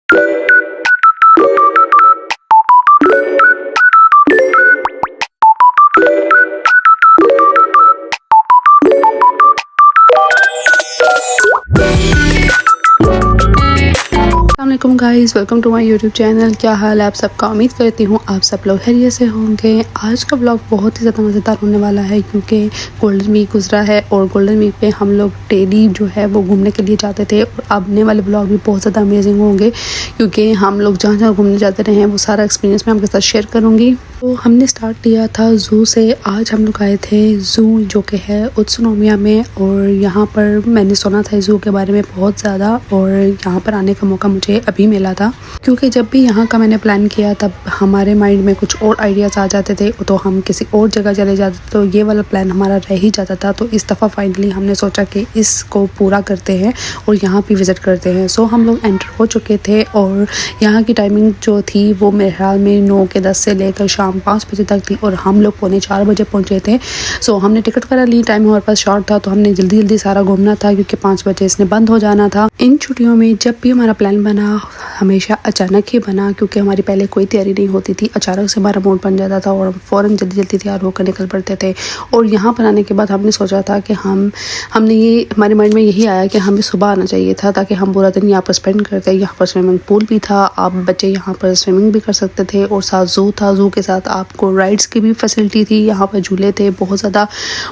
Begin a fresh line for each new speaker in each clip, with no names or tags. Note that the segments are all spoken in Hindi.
अस्सलामुअलैकुम guys, welcome to my YouTube channel. क्या हाल है आप सबका? उम्मीद करती हूँ आप सब लोग खैरियत से होंगे। आज का ब्लॉग बहुत ही ज़्यादा मज़ेदार होने वाला है क्योंकि गोल्डन वीक गुजरा है और गोल्डन वीक पे हम लोग डेली जो है वो घूमने के लिए जाते थे और आने वाले ब्लॉग भी बहुत ज़्यादा अमेजिंग होंगे क्योंकि हम लोग जहाँ जहाँ घूमने जाते रहे हैं वो सारा एक्सपीरियंस मैं आपके साथ शेयर करूँगी। तो हमने स्टार्ट किया था ज़ू से। आज हम लोग आए थे ज़ू जो कि है उत्सुनोमिया में, और यहाँ पर मैंने सुना था ज़ू के बारे में बहुत ज़्यादा, और यहाँ पर आने का मौका मुझे अभी मिला था क्योंकि जब भी यहाँ का मैंने प्लान किया तब हमारे माइंड में कुछ और आइडियाज़ आ जाते थे तो हम किसी और जगह चले जाते, तो ये वाला प्लान हमारा रह ही जाता था। तो इस दफ़ा फाइनली हमने सोचा कि इसको पूरा करते हैं और यहाँ भी विज़िट करते हैं। सो हम लोग एंटर हो चुके थे और यहाँ की टाइमिंग जो थी वो मेरे ख्याल में 9 के 10 से लेकर शाम 5 बजे तक थी और हम लोग पौने 4 बजे पहुँचे थे। सो हमने टिकट करा ली, टाइम हमारे पास शॉर्ट था तो हमने जल्दी जल्दी सारा घूमना था क्योंकि 5 बजे इसने बंद हो जाना था। इन छुट्टियों में जब भी हमारा प्लान बना हमेशा अचानक ही बना क्योंकि हमारी पहले कोई तैयारी नहीं होती थी। अचानक से हमारा मूड बन जाता था और हम फ़ौरन जल्दी जल्दी तैयार होकर निकल पड़ते थे। और यहाँ पर आने के बाद हमने सोचा था कि हमने ये हमारे माइंड में यही आया कि हमें सुबह आना चाहिए था ताकि हम पूरा दिन यहाँ पर स्पेंड करते। यहाँ पर स्विमिंग पूल भी था, आप बच्चे यहाँ पर स्विमिंग भी कर सकते थे और साथ ज़ू था। ज़ू के साथ आपको राइड्स की भी फैसिलिटी थी, यहाँ पर झूले थे बहुत ज़्यादा,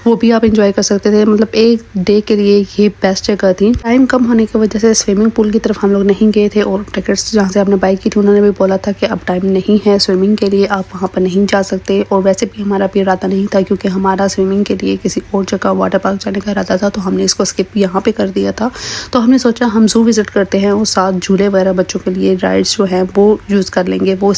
वो भी आप इंजॉय कर सकते थे। मतलब एक डे के लिए ये बेस्ट जगह थी। टाइम कम होने की वजह से स्विमिंग पूल की तरफ हम लोग नहीं गए थे और टिकट्स जहाँ से आपने बाइक की थी उन्होंने भी बोला था कि अब टाइम नहीं है स्विमिंग के लिए, आप वहाँ पर नहीं जा सकते। और वैसे भी हमारा भी इरादा नहीं था क्योंकि हमारा स्विमिंग के लिए किसी और जगह वाटर पार्क जाने का इरादा था, तो हमने इसको स्किप यहाँ पे कर दिया था। तो हमने सोचा हम ज़ू विज़िट करते हैं और साथ झूले वगैरह बच्चों के लिए राइड्स जो हैं वो यूज़ कर लेंगे, वो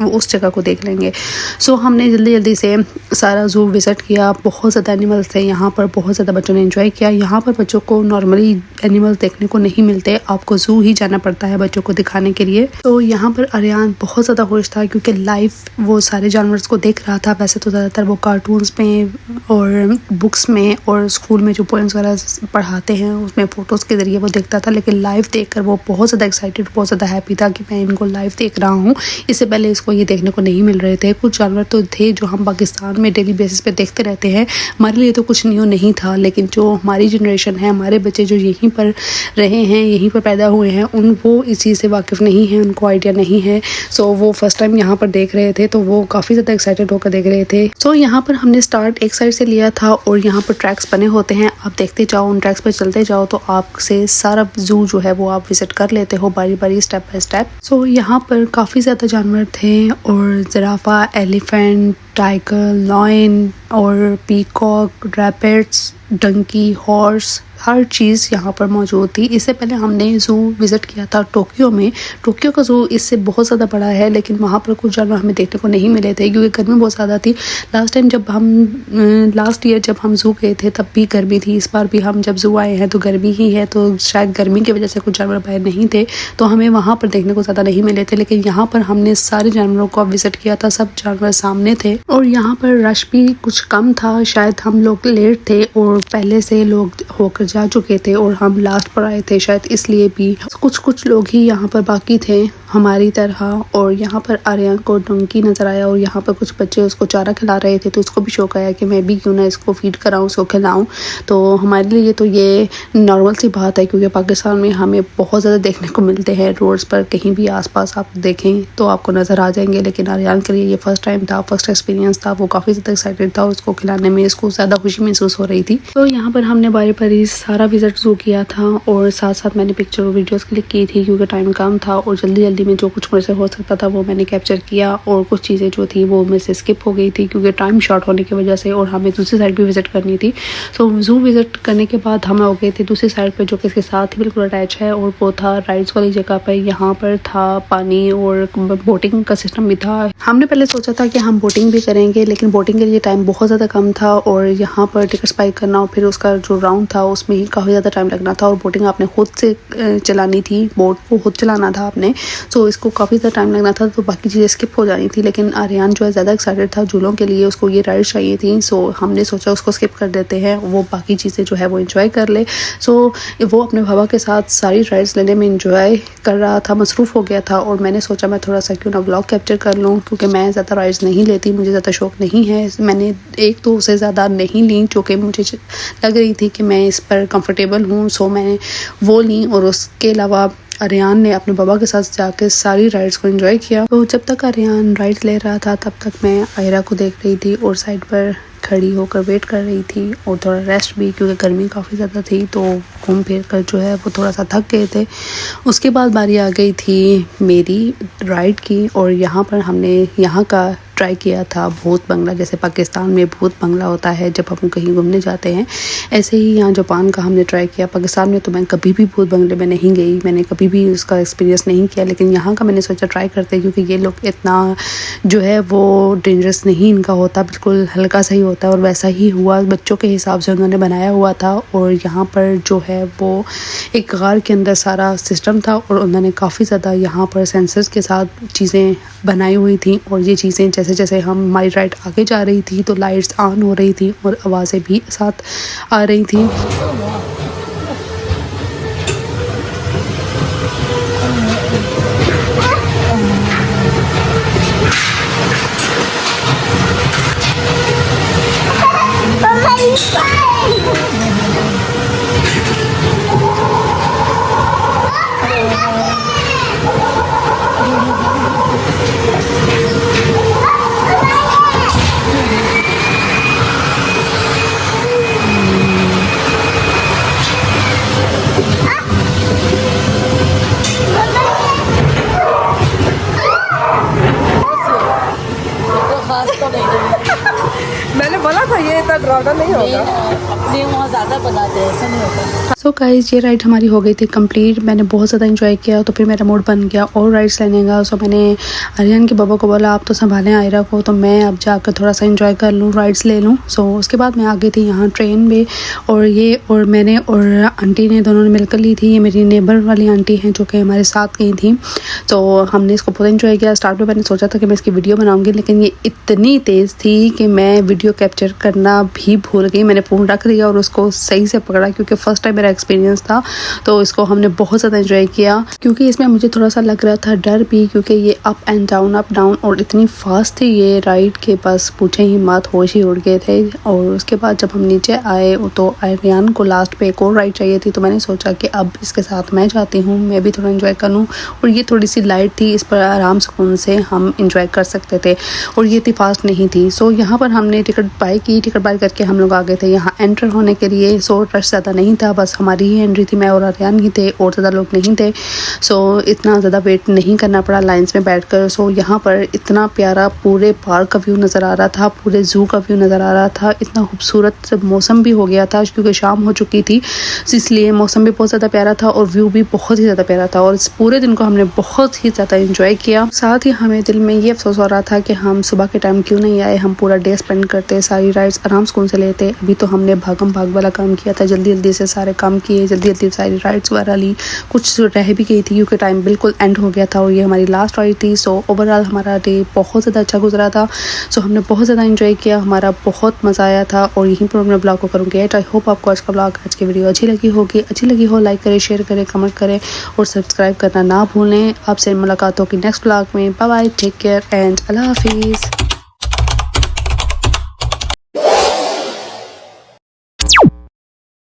उस जगह को देख लेंगे। सो हमने जल्दी जल्दी से सारा ज़ू विज़िट किया। बहुत ज़्यादा एनिमल्स थे यहाँ पर, बहुत ज़्यादा बच्चों ने एंजॉय किया। यहाँ पर बच्चों को नॉर्मली एनिमल्स देखने को नहीं मिलते, आपको ज़ू ही जाना पड़ता है बच्चों को दिखाने के लिए। तो यहाँ पर आर्यन बहुत ज़्यादा खुश था क्योंकि लाइव वो सारे जानवरों को देख रहा था। वैसे तो ज़्यादातर वो कार्टून्स में और बुक्स में और स्कूल में जो पोएम्स वगैरह पढ़ाते हैं उसमें फ़ोटोज़ के ज़रिए वो देखता था, लेकिन लाइव देखकर वो बहुत ज़्यादा एक्साइटेड, बहुत ज़्यादा हैप्पी था कि मैं इनको लाइव देख रहा हूँ। इससे पहले इसको ये देखने को नहीं मिल रहे थे। कुछ जानवर तो थे जो हम पाकिस्तान में डेली बेसिस पे देखते रहते हैं, हमारे लिए तो कुछ न्यू नहीं था, लेकिन जो हमारी जनरेशन है, हमारे बच्चे जो यहीं पर रहे हैं, यहीं पर पैदा हुए हैं, वो इस चीज़ से वाकिफ़ नहीं है, उनको आइडिया नहीं है। सो वो फर्स्ट टाइम यहाँ पर देख रहे थे तो वो काफ़ी ज़्यादा एक्साइटेड होकर देख रहे थे। सो यहाँ पर हमने स्टार्ट एक साइड से लिया था और यहाँ पर ट्रैक्स बने होते हैं, आप देखते जाओ, उन ट्रैक्स पर चलते जाओ तो आपसे सारा ज़ू जो है वो आप विज़िट कर लेते हो बारी बारी, स्टेप बाय स्टेप। सो यहाँ पर काफ़ी ज़्यादा जानवर थे और ज़राफ़ा, एलिफेंट, टाइगर, लायन और पीकॉक, रैबिट्स, डंकी, हॉर्स, हर चीज़ यहाँ पर मौजूद थी। इससे पहले हमने ज़ू विज़िट किया था टोक्यो में। टोक्यो का ज़ू इससे बहुत ज़्यादा बड़ा है लेकिन वहाँ पर कुछ जानवर हमें देखने को नहीं मिले थे क्योंकि गर्मी बहुत ज़्यादा थी। लास्ट ईयर जब हम ज़ू गए थे तब भी गर्मी थी, इस बार भी हम जब ज़ू आए हैं तो गर्मी ही है, तो शायद गर्मी की वजह से कुछ जानवर बाहर नहीं थे तो हमें वहाँ पर देखने को ज़्यादा नहीं मिले थे। लेकिन यहाँ पर हमने सारे जानवरों को विज़िट किया था, सब जानवर सामने थे और यहाँ पर रश भी कुछ कम था। शायद हम लोग लेट थे और पहले से लोग होकर जा चुके थे और हम लास्ट पर आए थे, शायद इसलिए भी कुछ लोग ही यहाँ पर बाकी थे हमारी तरह। और यहाँ पर आर्यन को डंकी नज़र आया और यहाँ पर कुछ बच्चे उसको चारा खिला रहे थे तो उसको भी शौक आया कि मैं भी क्यों ना इसको फीड कराऊँ, उसको खिलाऊँ। तो हमारे लिए तो ये नॉर्मल सी बात है क्योंकि पाकिस्तान में हमें बहुत ज़्यादा देखने को मिलते हैं रोड्स पर, कहीं भी आसपास आप देखें तो आपको नज़र आ जाएंगे। लेकिन आर्यन के लिए ये फर्स्ट टाइम था, फर्स्ट एक्सपीरियंस था, वो काफ़ी ज़्यादा एक्साइटेड था, उसको खिलाने में इसको ज़्यादा खुशी महसूस हो रही थी। तो यहाँ पर हमने बारी बारी सारा विज़िट ज़ू किया था और साथ साथ मैंने पिक्चर और वीडियोस क्लिक की थी क्योंकि टाइम कम था और जल्दी जल्दी में जो कुछ मुझसे हो सकता था वो मैंने कैप्चर किया और कुछ चीज़ें जो थी वो मुझसे स्किप हो गई थी क्योंकि टाइम शॉर्ट होने की वजह से और हमें दूसरी साइड भी विज़िट करनी थी। सो ज़ू विज़िट करने के बाद हम हो गए थे दूसरी साइड पर जो कि इसके साथ ही बिल्कुल अटैच है और वो था राइड्स वाली जगह पर। यहाँ पर था पानी और बोटिंग का सिस्टम भी था। हमने पहले सोचा था कि हम बोटिंग भी करेंगे लेकिन बोटिंग के लिए टाइम बहुत ज़्यादा कम था और यहाँ पर टिकट्स बाई करना और फिर उसका जो राउंड था उसमें में ही काफ़ी ज़्यादा टाइम लगना था और बोटिंग आपने खुद से चलानी थी, बोट को खुद चलाना था आपने। सो इसको काफ़ी ज़्यादा टाइम लगना था, तो बाकी चीज़ें स्किप हो जानी थी। लेकिन आर्यन जो है ज़्यादा एक्साइटेड था झूलों के लिए, उसको ये राइड चाहिए थी। सो हमने सोचा उसको स्किप कर देते हैं, वो बाकी चीज़ें जो है वो इंजॉय कर ले। सो वो अपने बाबा के साथ सारी राइड्स लेने में इंजॉय कर रहा था, मसरूफ़ हो गया था। और मैंने सोचा मैं थोड़ा सा क्यों ना व्लॉग कैप्चर कर लूँ, क्योंकि मैं ज़्यादा राइड्स नहीं लेती, मुझे ज़्यादा शौक नहीं है। मैंने एक तो उससे ज़्यादा नहीं ली जो कि मुझे लग रही थी कि मैं इस पर कंफर्टेबल हूँ, सो मैंने वो ली। और उसके अलावा आर्यन ने अपने बाबा के साथ जाकर सारी राइड्स को एंजॉय किया। तो जब तक आर्यन राइड्स ले रहा था तब तक मैं आयरा को देख रही थी और साइड पर खड़ी होकर वेट कर रही थी और थोड़ा रेस्ट भी, क्योंकि गर्मी काफ़ी ज़्यादा थी, तो घूम फिर कर जो है वो थोड़ा सा थक गए थे। उसके बाद बारी आ गई थी मेरी राइड की, और यहाँ पर हमने यहाँ का ट्राई किया था भूत बंगला। जैसे पाकिस्तान में भूत बंगला होता है जब हम कहीं घूमने जाते हैं, ऐसे ही यहाँ जापान का हमने ट्राई किया। पाकिस्तान में तो मैं कभी भी भूत बंगले में नहीं गई, मैंने कभी भी उसका एक्सपीरियंस नहीं किया, लेकिन यहाँ का मैंने सोचा ट्राई करते, क्योंकि ये लोग इतना जो है वो डेंजरस नहीं इनका होता, बिल्कुल हल्का सा ही होता है। और वैसा ही हुआ, बच्चों के हिसाब से उन्होंने बनाया हुआ था। और यहाँ पर जो है वो एक गार के अंदर सारा सिस्टम था और उन्होंने काफ़ी ज़्यादा यहाँ पर सेंसर्स के साथ चीज़ें बनाई हुई थी। और ये चीज़ें जैसे जैसे हम हमारी राइड आगे जा रही थी तो लाइट्स ऑन हो रही थी और आवाज़ें भी साथ आ रही थी।
मैंने बोला था ये इतना डरावना नहीं होगा,
अपने वहाँ ज़्यादा बनाते हैं, ऐसा नहीं होता।
सो गाइस ये राइड हमारी हो गई थी कंप्लीट। मैंने बहुत ज़्यादा एंजॉय किया, तो फिर मेरा मूड बन गया और राइड्स लेने का। सो मैंने आर्यन के बाबा को बोला आप तो संभालें आयरा को, तो मैं अब जाकर थोड़ा सा एंजॉय कर लूँ, राइड्स ले लूँ। सो उसके बाद मैं आ गई थी यहाँ ट्रेन में, और मैंने और आंटी ने दोनों ने मिलकर ली थी। ये मेरी नेबर वाली आंटी हैं जो कि हमारे साथ गई थी। तो हमने इसको बहुत एंजॉय किया। स्टार्ट में मैंने सोचा था कि मैं इसकी वीडियो बनाऊँगी, लेकिन ये इतनी तेज़ थी कि मैं वीडियो कैप्चर करना भी भूल गई। मैंने फ़ोन रख दिया और उसको सही से पकड़ा, क्योंकि फ़र्स्ट टाइम मेरा एक्सपीरियंस था। तो इसको हमने बहुत ज़्यादा एंजॉय किया, क्योंकि इसमें मुझे थोड़ा सा लग रहा था डर भी, क्योंकि ये अप डाउन और इतनी फास्ट थी ये राइड के, बस पूछे ही मत, होश ही उड़ गए थे। और उसके बाद जब हम नीचे आए तो आर्यन को लास्ट पे एक और राइड चाहिए थी, तो मैंने सोचा कि अब इसके साथ मैं जाती हूँ, मैं भी थोड़ा एंजॉय कर लूँ। और ये थोड़ी सी लाइट थी, इस पर आराम सुकून से हम इंजॉय कर सकते थे, और ये इतनी फास्ट नहीं थी। सो यहाँ पर हमने टिकट बाय की, टिकट बाय करके हम लोग आ गए थे यहाँ एंटर होने के लिए। सो रश ज़्यादा नहीं था, बस हमारी ही एंट्री थी, मैं और आर्यन ही थे, और ज़्यादा लोग नहीं थे। सो इतना ज़्यादा वेट नहीं करना पड़ा लाइन्स में बैठकर। सो यहाँ पर इतना प्यारा पूरे पार्क का व्यू नज़र आ रहा था, पूरे ज़ू का व्यू नज़र आ रहा था। इतना खूबसूरत मौसम भी हो गया था, क्योंकि शाम हो चुकी थी, इसलिए मौसम भी बहुत ज़्यादा प्यारा था और व्यू भी बहुत ही ज़्यादा प्यारा था। और इस पूरे दिन को हमने बहुत ही ज़्यादा इंजॉय किया। साथ ही हमें दिल में ये अफसोस हो रहा था कि हम सुबह के टाइम क्यों नहीं आए, हम पूरा डे स्पेंड करते, सारी राइड्स आराम सुकून से लेते। अभी तो हमने भागम भाग वाला काम किया था, जल्दी जल्दी से सारे काम किए, जल्दी जल्दी सारी राइड्स वगैरह ली, कुछ रह भी गई थी क्योंकि टाइम बिल्कुल एंड हो गया था और ये हमारी लास्ट राइड थी। सो ओवरऑल हमारा डे बहुत ज़्यादा अच्छा गुजरा था। सो हमने बहुत ज़्यादा इंजॉय किया, हमारा बहुत मज़ा आया था। और यहीं पर अपने ब्लॉग को करूँगी एट। आई होप आपको आज का ब्लॉग, आज की वीडियो अच्छी लगी होगी। अच्छी लगी हो लाइक करें, शेयर करें, कमेंट करें और सब्सक्राइब करना ना भूलें। आपसे मुलाकात होगी नेक्स्ट ब्लॉग में। Bye bye, take care and अल्लाह हाफिज़।